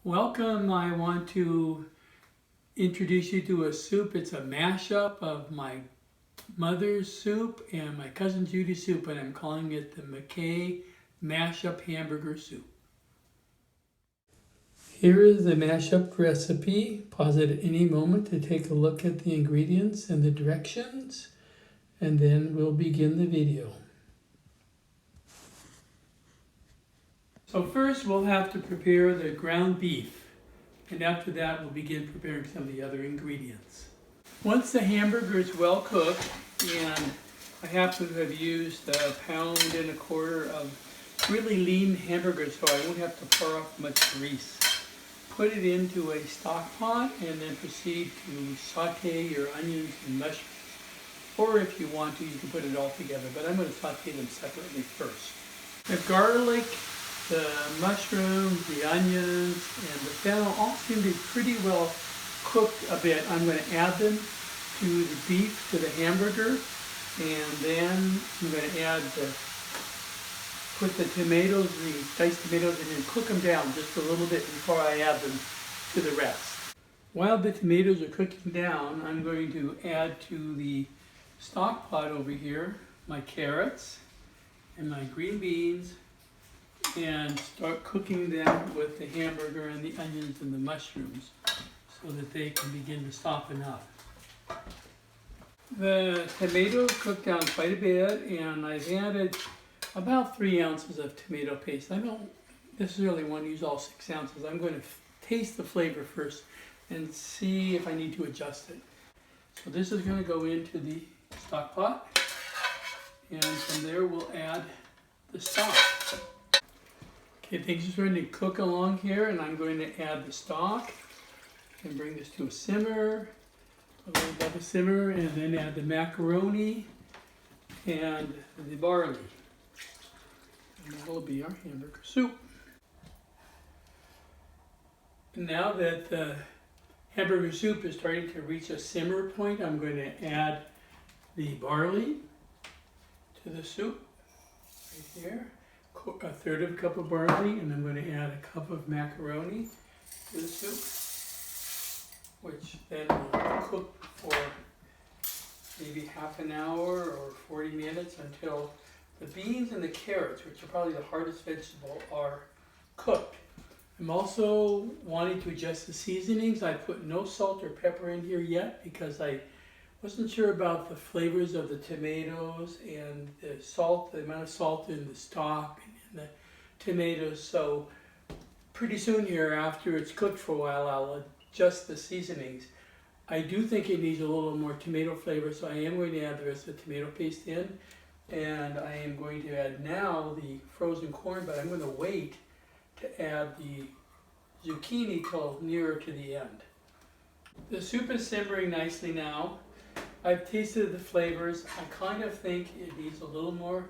Welcome. I want to introduce you to a soup. It's a mashup of my mother's soup and my cousin Judy's soup, and I'm calling it the McKay mashup hamburger soup. Here is the mashup recipe. Pause it at any moment to take a look at the ingredients and the directions, and then we'll begin the video. So first we'll have to prepare the ground beef, and after that we'll begin preparing some of the other ingredients. Once the hamburger is well cooked, and I happen to have used 1.25 pounds of really lean hamburger so I won't have to pour off much grease. Put it into a stock pot and then proceed to saute your onions and mushrooms. Or if you want to, you can put it all together, but I'm going to saute them separately first. The garlic, the mushrooms, the onions, and the fennel all seem to be pretty well cooked a bit. I'm going to add them to the beef, to the hamburger, and then I'm going to put the tomatoes, the diced tomatoes, and then cook them down just a little bit before I add them to the rest. While the tomatoes are cooking down, I'm going to add to the stock pot over here my carrots and my green beans, and start cooking them with the hamburger and the onions and the mushrooms so that they can begin to soften up. The tomatoes cooked down quite a bit, and I've added about 3 ounces of tomato paste. I don't necessarily want to use all 6 ounces. I'm going to taste the flavor first and see if I need to adjust it. So this is going to go into the stock pot, and from there we'll add the stock. Okay, things are starting to cook along here, and I'm going to add the stock and bring this to a simmer, a little above a simmer, and then add the macaroni and the barley. And that will be our hamburger soup. Now that the hamburger soup is starting to reach a simmer point, I'm going to add the barley to the soup right here. 1/3 cup of barley, and I'm going to add a cup of macaroni to the soup, which then will cook for maybe half an hour or 40 minutes until the beans and the carrots, which are probably the hardest vegetable, are cooked. I'm also wanting to adjust the seasonings. I put no salt or pepper in here yet because I wasn't sure about the flavors of the tomatoes and the salt, the amount of salt in the stock and in the tomatoes. So pretty soon here, after it's cooked for a while, I'll adjust the seasonings. I do think it needs a little more tomato flavor, so I am going to add the rest of the tomato paste in. And I am going to add now the frozen corn, but I'm going to wait to add the zucchini till nearer to the end. The soup is simmering nicely now. I've tasted the flavors. I kind of think it needs a little more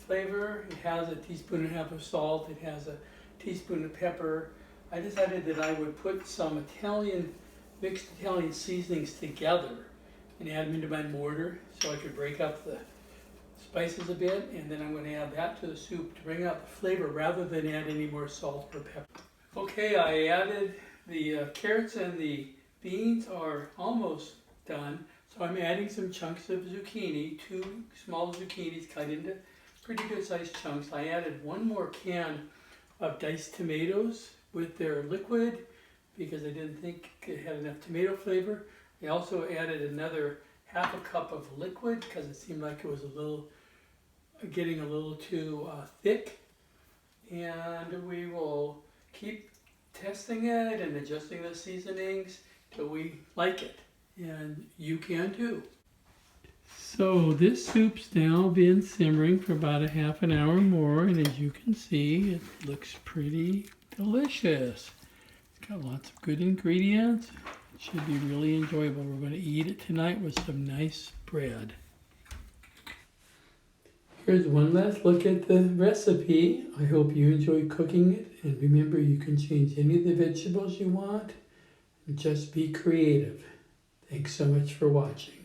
flavor. It has 1.5 teaspoons of salt. It has a teaspoon of pepper. I decided that I would put some mixed Italian seasonings together and add them into my mortar so I could break up the spices a bit, and then I'm going to add that to the soup to bring out the flavor rather than add any more salt or pepper. Okay, I added the carrots, and the beans are almost done. So I'm adding some chunks of zucchini, 2 small zucchinis cut into pretty good sized chunks. I added 1 more can of diced tomatoes with their liquid because I didn't think it had enough tomato flavor. I also added another 1/2 cup of liquid because it seemed like it was getting a little too thick. And we will keep testing it and adjusting the seasonings till we like it. And you can too. So this soup's now been simmering for about 1/2 hour more, and as you can see, it looks pretty delicious. It's got lots of good ingredients. It should be really enjoyable. We're going to eat it tonight with some nice bread. Here's one last look at the recipe. I hope you enjoy cooking it, and remember, you can change any of the vegetables you want. Just be creative. Thanks so much for watching.